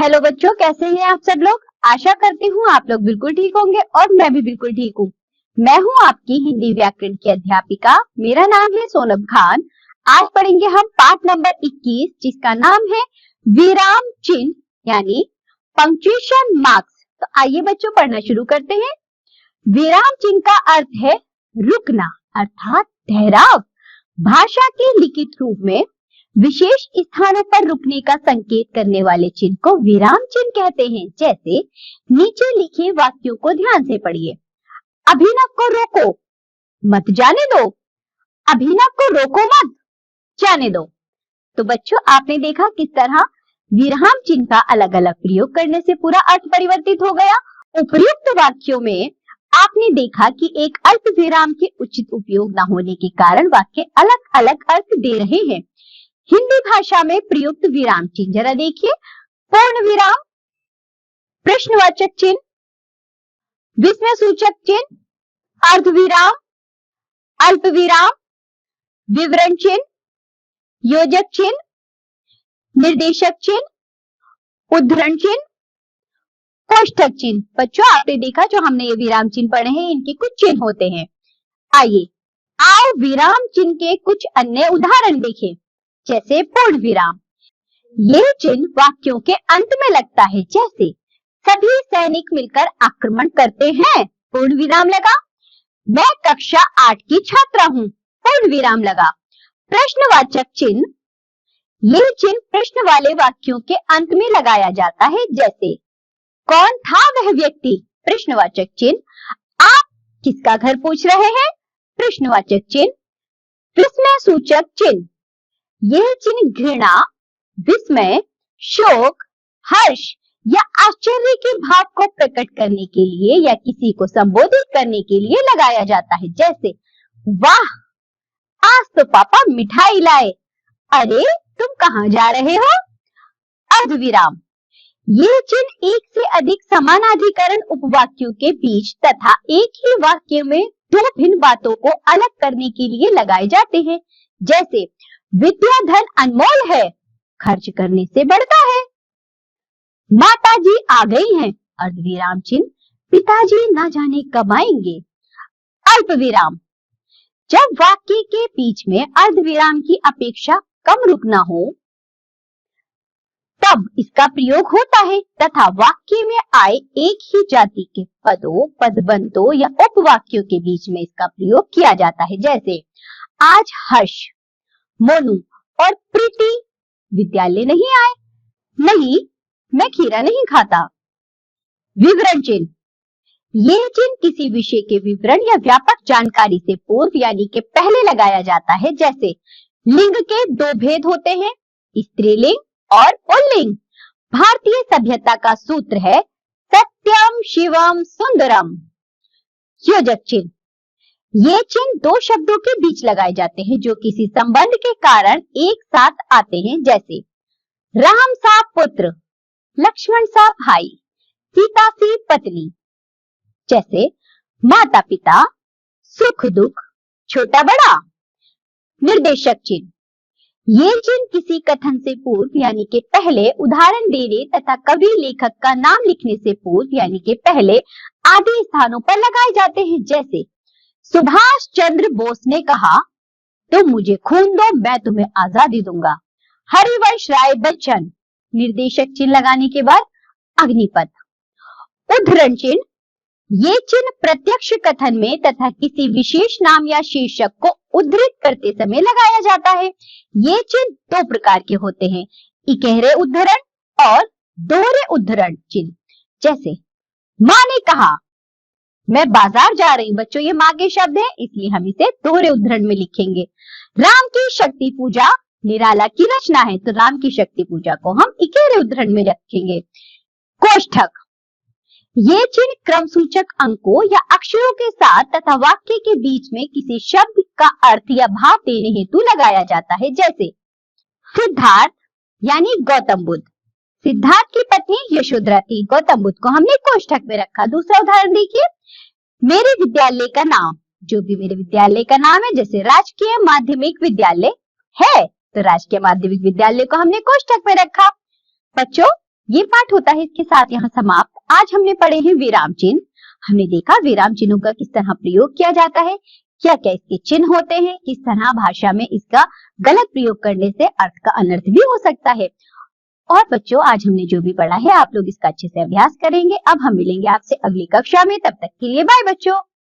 Hello बच्चों, कैसे हैं आप सब लोग। आशा करती हूँ आप लोग बिल्कुल ठीक होंगे और मैं भी बिल्कुल ठीक हूँ। मैं हूँ आपकी हिंदी व्याकरण की अध्यापिका। मेरा नाम है सोनम खान। आज पढ़ेंगे हम पाठ नंबर 21 जिसका नाम है विराम चिन्ह यानी पंक्चुएशन मार्क्स। तो आइए बच्चों पढ़ना शुरू करते हैं। विराम चिन्ह का अर्थ है रुकना अर्थात ठहराव। भाषा के लिखित रूप में विशेष स्थानों पर रुकने का संकेत करने वाले चिन्ह को विराम चिन्ह कहते हैं। जैसे नीचे लिखे वाक्यों को ध्यान से पढ़िए। अभिनव को रोको मत जाने दो। अभिनव को रोको मत जाने दो। तो बच्चों आपने देखा किस तरह विराम चिन्ह का अलग अलग प्रयोग करने से पूरा अर्थ परिवर्तित हो गया। उपर्युक्त वाक्यों में आपने देखा कि एक अल्प विराम के उचित उपयोग न होने के कारण वाक्य अलग अलग अर्थ दे रहे हैं। हिंदी भाषा में प्रयुक्त विराम चिन्ह जरा देखिए। पूर्ण विराम, प्रश्नवाचक चिन्ह, विस्मय सूचक चिन्ह, अर्ध विराम, अल्प विराम, विवरण चिन्ह, योजक चिन्ह, निर्देशक चिन्ह, उद्धरण चिन्ह, कोष्ठक चिन्ह। बच्चों आपने देखा जो हमने ये विराम चिन्ह पढ़े हैं इनके कुछ चिन्ह होते हैं। आइए आओ विराम चिन्ह के कुछ अन्य उदाहरण देखें। जैसे पूर्ण विराम, यह चिन्ह वाक्यों के अंत में लगता है। जैसे सभी सैनिक मिलकर आक्रमण करते हैं, पूर्ण विराम लगा। मैं कक्षा 8 की छात्रा हूँ, पूर्ण विराम लगा। प्रश्नवाचक चिन्ह, यह चिन्ह प्रश्न वाले वाक्यों के अंत में लगाया जाता है। जैसे कौन था वह व्यक्ति, प्रश्नवाचक चिन्ह। आप किसका घर पूछ रहे हैं, प्रश्नवाचक चिन्ह। विस्मय सूचक चिन्ह, यह चिन्ह घृणा, विस्मय, शोक, हर्ष या आश्चर्य के भाव को प्रकट करने के लिए या किसी को संबोधित करने के लिए लगाया जाता है। जैसे वाह आज तो पापा मिठाई लाए, अरे तुम कहाँ जा रहे हो। अर्धविराम, यह चिन्ह एक से अधिक समानाधिकरण उपवाक्यों के बीच तथा एक ही वाक्य में दो भिन्न बातों को अलग करने के लिए लगाए जाते हैं। जैसे विद्या धन अनमोल है, खर्च करने से बढ़ता है। माताजी आ गई हैं, अर्धविराम चिन्ह, पिताजी न जाने कब आएंगे। अल्प विराम, जब वाक्य के बीच में अर्धविराम की अपेक्षा कम रुकना हो तब इसका प्रयोग होता है तथा वाक्य में आए एक ही जाति के पदों, पदबंधों या उपवाक्यों के बीच में इसका प्रयोग किया जाता है। जैसे आज हर्ष, मोनू और प्रीति विद्यालय नहीं आए, नहीं मैं खीरा नहीं खाता। विवरण चिन्ह, यह चिन्ह किसी विषय के विवरण या व्यापक जानकारी से पूर्व यानी के पहले लगाया जाता है। जैसे लिंग के दो भेद होते हैं, स्त्रीलिंग और पुल्लिंग। भारतीय सभ्यता का सूत्र है सत्यम शिवम सुंदरम। योजक चिन्ह, ये चिन्ह दो शब्दों के बीच लगाए जाते हैं जो किसी संबंध के कारण एक साथ आते हैं। जैसे राम सा पुत्र, लक्ष्मण सा भाई, सीता सी पत्नी। जैसे माता पिता, सुख दुख, छोटा बड़ा। निर्देशक चिन्ह, ये चिन्ह किसी कथन से पूर्व यानी के पहले उदाहरण देने तथा कवि लेखक का नाम लिखने से पूर्व यानी के पहले आदि स्थानों पर लगाए जाते हैं। जैसे सुभाष चंद्र बोस ने कहा तुम मुझे खून दो मैं तुम्हें आजादी दूंगा। हरिवंश राय बच्चन, निर्देशक चिन्ह लगाने के बाद अग्निपथ। उद्धरण चिन्ह, ये चिन्ह प्रत्यक्ष कथन में तथा किसी विशेष नाम या शीर्षक को उद्धृत करते समय लगाया जाता है। ये चिन्ह दो प्रकार के होते हैं, इकहरे उद्धरण और दोहरे उद्धरण चिन्ह। जैसे माँ ने कहा, मैं बाजार जा रही हूँ। बच्चों ये माँ के शब्द है इसलिए हम इसे दोहरे उद्धरण में लिखेंगे। राम की शक्ति पूजा निराला की रचना है तो राम की शक्ति पूजा को हम इकहरे उद्धरण में रखेंगे। कोष्ठक, ये चिन्ह क्रम सूचक अंकों या अक्षरों के साथ तथा वाक्य के बीच में किसी शब्द का अर्थ या भाव देने हेतु लगाया जाता है। जैसे सिद्धार्थ यानी गौतम बुद्ध, सिद्धार्थ की पत्नी यशोधरा थी, गौतम बुद्ध को हमने कोष्ठक में रखा। दूसरा उदाहरण देखिए, मेरे विद्यालय का नाम, जो भी मेरे विद्यालय का नाम है, जैसे राजकीय माध्यमिक विद्यालय है तो राजकीय माध्यमिक विद्यालय को हमने कोष्ठक में रखा। बच्चों ये पाठ होता है इसके साथ यहाँ समाप्त। आज हमने पढ़े हैं विराम चिन्ह। हमने देखा विराम चिन्हों का किस तरह प्रयोग किया जाता है, क्या क्या इसके चिन्ह होते हैं, किस तरह भाषा में इसका गलत प्रयोग करने से अर्थ का अनर्थ भी हो सकता है। और बच्चों, आज हमने जो भी पढ़ा है आप लोग इसका अच्छे से अभ्यास करेंगे। अब हम मिलेंगे आपसे अगली कक्षा में, तब तक के लिए बाय बच्चों।